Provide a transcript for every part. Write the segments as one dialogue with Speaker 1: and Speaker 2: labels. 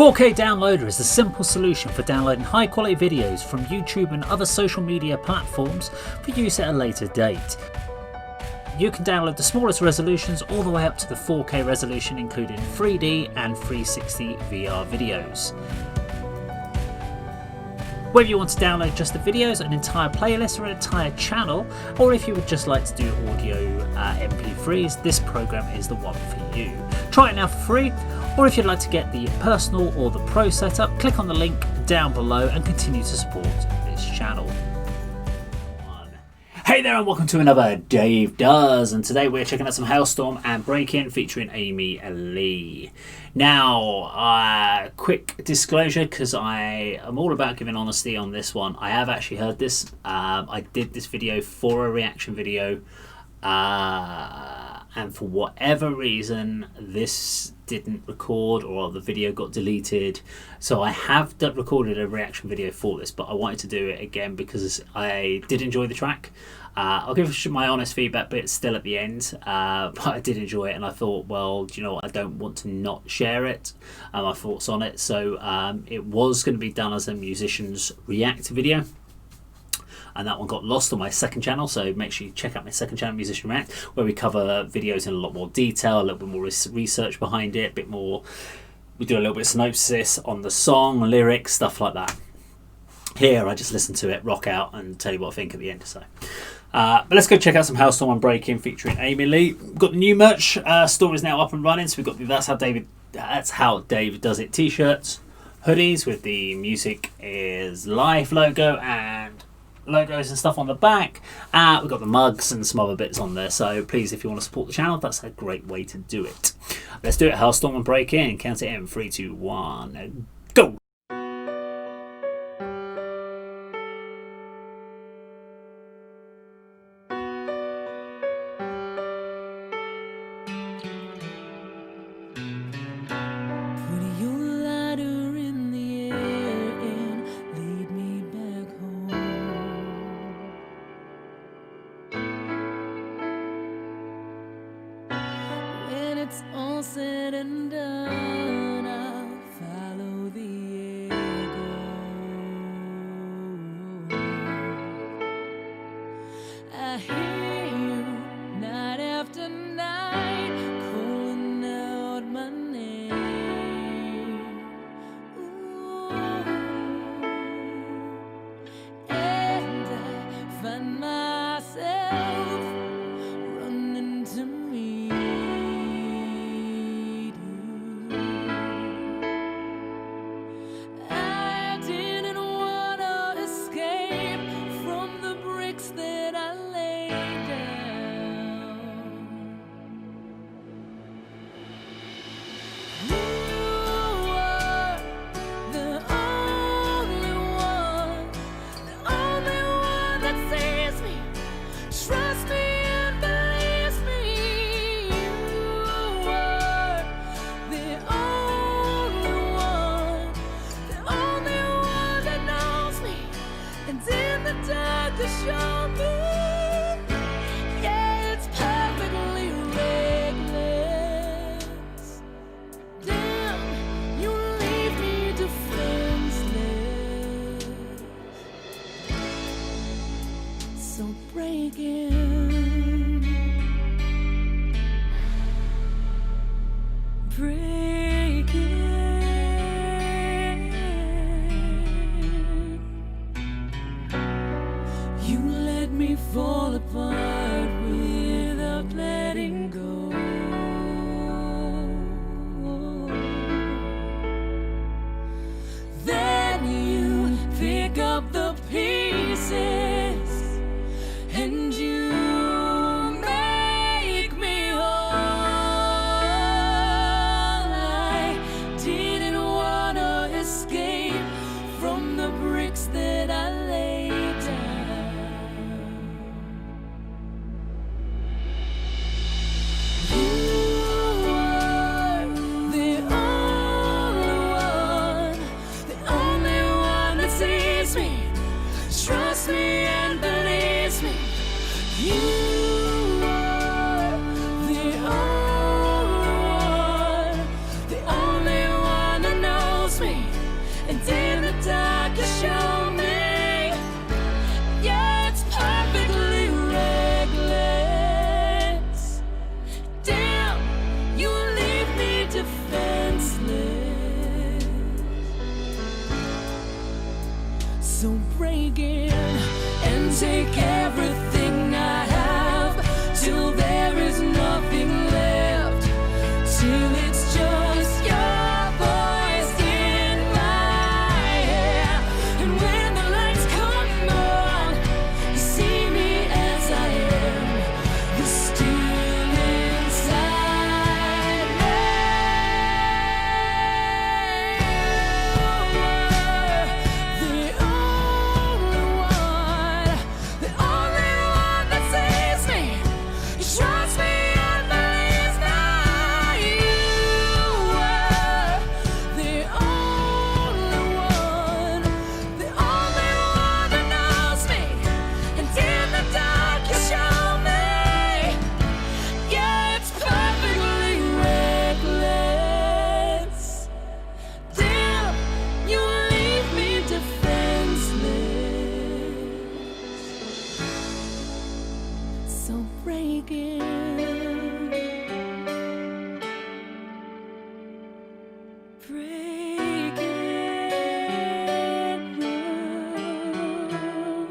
Speaker 1: 4K Downloader is a simple solution for downloading high quality videos from YouTube and other social media platforms for use at a later date. You can download the smallest resolutions all the way up to the 4K resolution, including 3D and 360 VR videos. Whether you want to download just the videos, an entire playlist or an entire channel, or if you would just like to do audio MP3s, this program is the one for you. Try it now for free, or if you'd like to get the personal or the pro setup, click on the link down below and continue to support this channel. Hey there and welcome to another Dave Does, and today we're checking out some Halestorm and Break-In featuring Amy Lee. Now, quick disclosure, because I am all about giving honesty on this one. I have actually heard this. I did this video for a reaction video, and for whatever reason this didn't record or the video got deleted, so I have recorded a reaction video for this, but I wanted to do it again because I did enjoy the track. I'll give my honest feedback but it's still at the end, but I did enjoy it and I thought, well, do you know what, I don't want to not share it, my thoughts on it. So it was going to be done as a musician's react video, and that one got lost on my second channel, so make sure you check out my second channel, Musician React, where we cover videos in a lot more detail, a little bit more research behind it, a bit more, we do a little bit of synopsis on the song, lyrics, stuff like that. Here I just listen to it, rock out, and tell you what I think at the end. So but let's go check out some Halestorm and Break-In featuring Amy Lee. We've got the new merch store is now up and running, so we've got the That's How Dave Does It t-shirts, hoodies with the Music Is Life logo and logos and stuff on the back. We've got the mugs and some other bits on there, so please, if you want to support the channel, that's a great way to do it. Let's do it. Halestorm and Break-In. Count it in. 3, 2, 1, go.
Speaker 2: It's all said and done, I'll follow the echo. I hear you night after night calling out my name. Ooh. And I find myself running to me. To show me, yeah, it's perfectly reckless. Damn, you leave me defenseless. So break in, break in. You let me fall apart without letting go. Then you pick up the pieces and you make me whole. I didn't wanna escape from the bricks that I laid down. breaking wrong.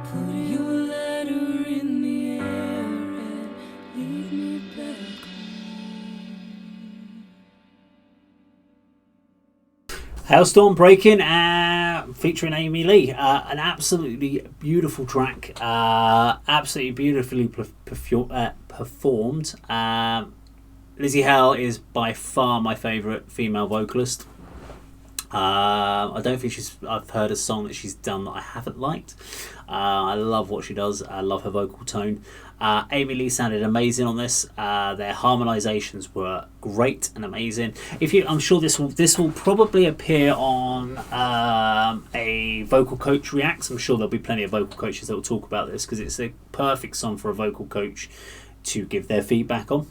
Speaker 2: Put your letter in the air and leave me back home.
Speaker 1: Halestorm Breaking, featuring Amy Lee. An absolutely beautiful track, absolutely beautifully performed. Lizzie Hale is by far my favourite female vocalist. I don't think I've heard a song that she's done that I haven't liked. I love what she does. I love her vocal tone. Amy Lee sounded amazing on this. Their harmonisations were great and amazing. I'm sure this will probably appear on a vocal coach reacts. I'm sure there'll be plenty of vocal coaches that will talk about this, because it's a perfect song for a vocal coach to give their feedback on.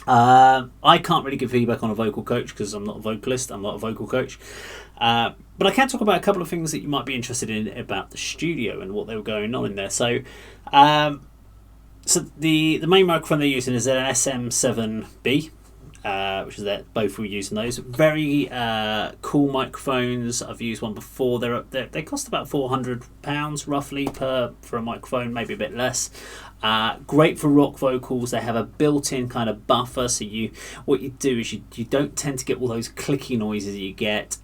Speaker 1: I can't really give feedback on a vocal coach because I'm not a vocalist, I'm not a vocal coach. But I can talk about a couple of things that you might be interested in about the studio and what they were going on in there. So the main microphone they're using is an SM7B, which is that both were using those. Very cool microphones. I've used one before. They cost about £400 roughly for a microphone, maybe a bit less. Great for rock vocals. They have a built-in kind of buffer, so what you do is you don't tend to get all those clicky noises that you get.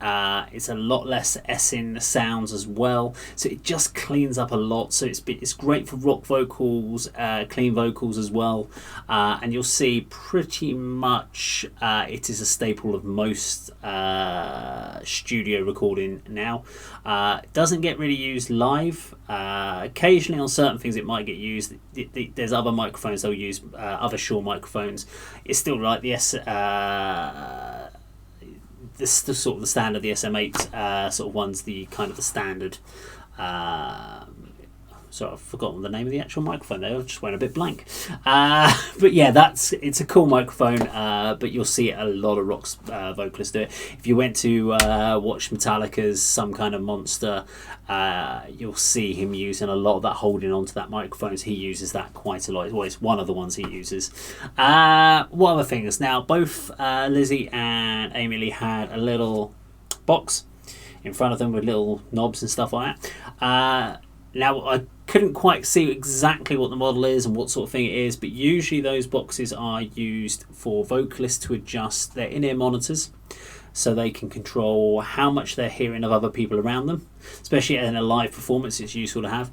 Speaker 1: It's a lot less S-in sounds as well, so it just cleans up a lot. So it's great for rock vocals, clean vocals as well. And you'll see pretty much it is a staple of most studio recording now. It doesn't get really used live. Occasionally on certain things it might get used. There's other microphones they'll use, other Shure microphones. It's still like the sort of the standard, the SM8 sort of ones, the kind of the standard. So I've forgotten the name of the actual microphone there. I just went a bit blank. But yeah, it's a cool microphone. But you'll see a lot of rock vocalists do it. If you went to watch Metallica's Some Kind of Monster, you'll see him using a lot of that, holding onto that microphone. So he uses that quite a lot. Well, it's one of the ones he uses. What other things? Now, both Lizzie and Amy Lee had a little box in front of them with little knobs and stuff like that. Now, I couldn't quite see exactly what the model is and what sort of thing it is, but usually those boxes are used for vocalists to adjust their in-ear monitors, so they can control how much they're hearing of other people around them. Especially in a live performance, it's useful to have.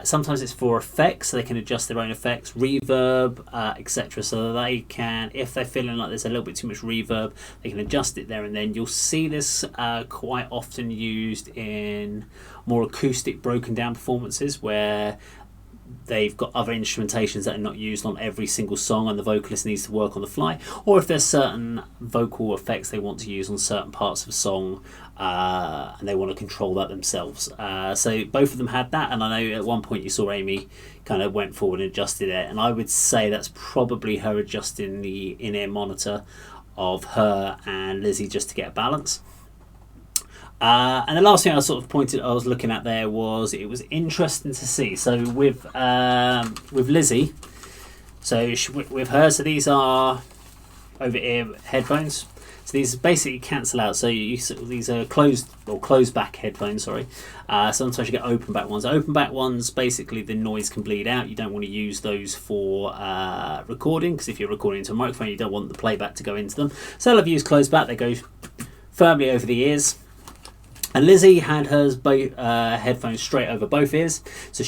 Speaker 1: Sometimes it's for effects, so they can adjust their own effects, reverb, etc. So that they can, if they're feeling like there's a little bit too much reverb, they can adjust it there and then. You'll see this quite often used in more acoustic, broken down performances where they've got other instrumentations that are not used on every single song and the vocalist needs to work on the fly, or if there's certain vocal effects they want to use on certain parts of a song and they want to control that themselves. So both of them had that, and I know at one point you saw Amy kind of went forward and adjusted it, and I would say that's probably her adjusting the in-ear monitor of her and Lizzie just to get a balance. And the last thing I was looking at there was, it was interesting to see. So with Lizzie, with her, so these are over-ear headphones. So these basically cancel out. So these are closed back headphones. Sorry. Sometimes you get open back ones. Open back ones, basically the noise can bleed out. You don't want to use those for recording, because if you're recording into a microphone, you don't want the playback to go into them. So I've used closed back. They go firmly over the ears. And Lizzie had hers headphones straight over both ears, so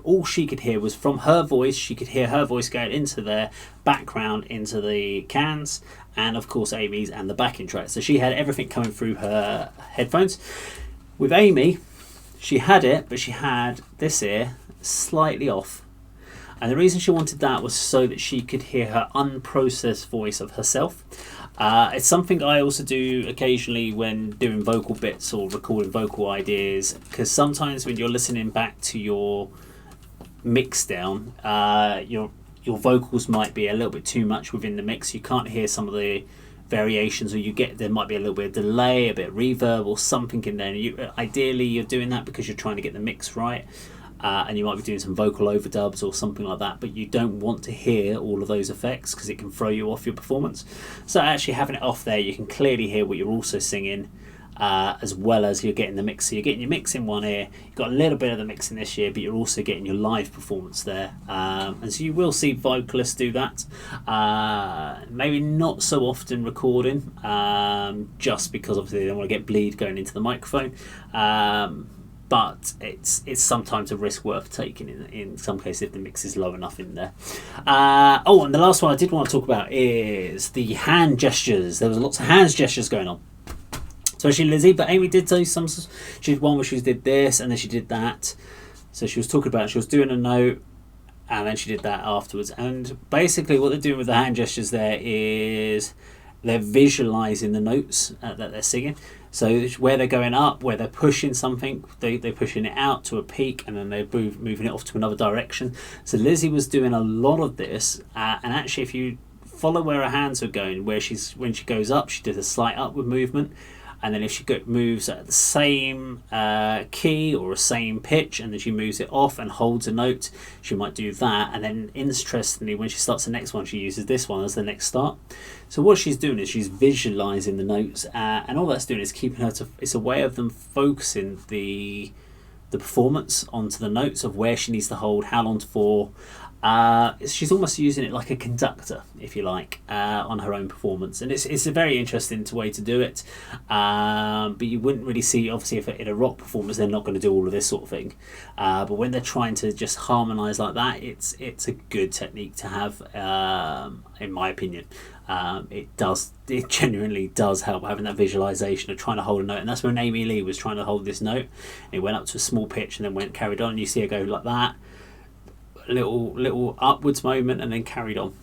Speaker 1: all she could hear was from her voice. She could hear her voice going into their background, into the cans, and of course Amy's and the backing track. So she had everything coming through her headphones. With Amy, she had it, but she had this ear slightly off. And the reason she wanted that was so that she could hear her unprocessed voice of herself. It's something I also do occasionally when doing vocal bits or recording vocal ideas, because sometimes when you're listening back to your mix down, your vocals might be a little bit too much within the mix. You can't hear some of the variations, or there might be a little bit of delay, a bit of reverb or something in there. Ideally you're doing that because you're trying to get the mix right. and you might be doing some vocal overdubs or something like that, but you don't want to hear all of those effects because it can throw you off your performance. So actually having it off there, you can clearly hear what you're also singing, as well as you're getting the mix. So you're getting your mix in one ear, you've got a little bit of the mix in this ear, but you're also getting your live performance there. And so you will see vocalists do that. Maybe not so often recording, just because obviously they don't want to get bleed going into the microphone. But it's sometimes a risk worth taking in some cases if the mix is low enough in there. And the last one I did want to talk about is the hand gestures. There was lots of hand gestures going on, especially Lizzie, but Amy did do some. She did one where she did this and then she did that. So she was talking about, she was doing a note and then she did that afterwards. And basically what they're doing with the hand gestures there is they're visualizing the notes that they're singing. So where they're going up, where they're pushing something, they're pushing it out to a peak and then they're moving it off to another direction. So Lizzie was doing a lot of this, and actually if you follow where her hands are going, when she goes up, she did a slight upward movement, and then if she moves at the same key or a same pitch and then she moves it off and holds a note, she might do that. And then interestingly, when she starts the next one, she uses this one as the next start. So what she's doing is she's visualizing the notes, and all that's doing is keeping her to, it's a way of them focusing the performance onto the notes of where she needs to hold, how long for. She's almost using it like a conductor, if you like, on her own performance, and it's a very interesting way to do it. But you wouldn't really see, obviously, if in a rock performance they're not going to do all of this sort of thing. But when they're trying to just harmonise like that, it's a good technique to have, in my opinion. It genuinely does help having that visualization of trying to hold a note, and that's when Amy Lee was trying to hold this note. And it went up to a small pitch and then carried on. And you see her go like that. Little upwards moment and then carried on.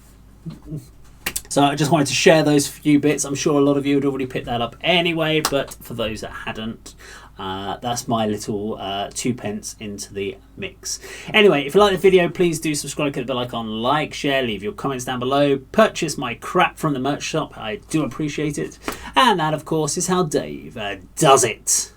Speaker 1: So I just wanted to share those few bits. I'm sure a lot of you had already picked that up anyway, but for those that hadn't, that's my little 2 pence into the mix. Anyway, if you like the video, please do subscribe, click the bell icon, like, share, leave your comments down below, purchase my crap from the merch shop. I do appreciate it. And that, of course, is how Dave does it.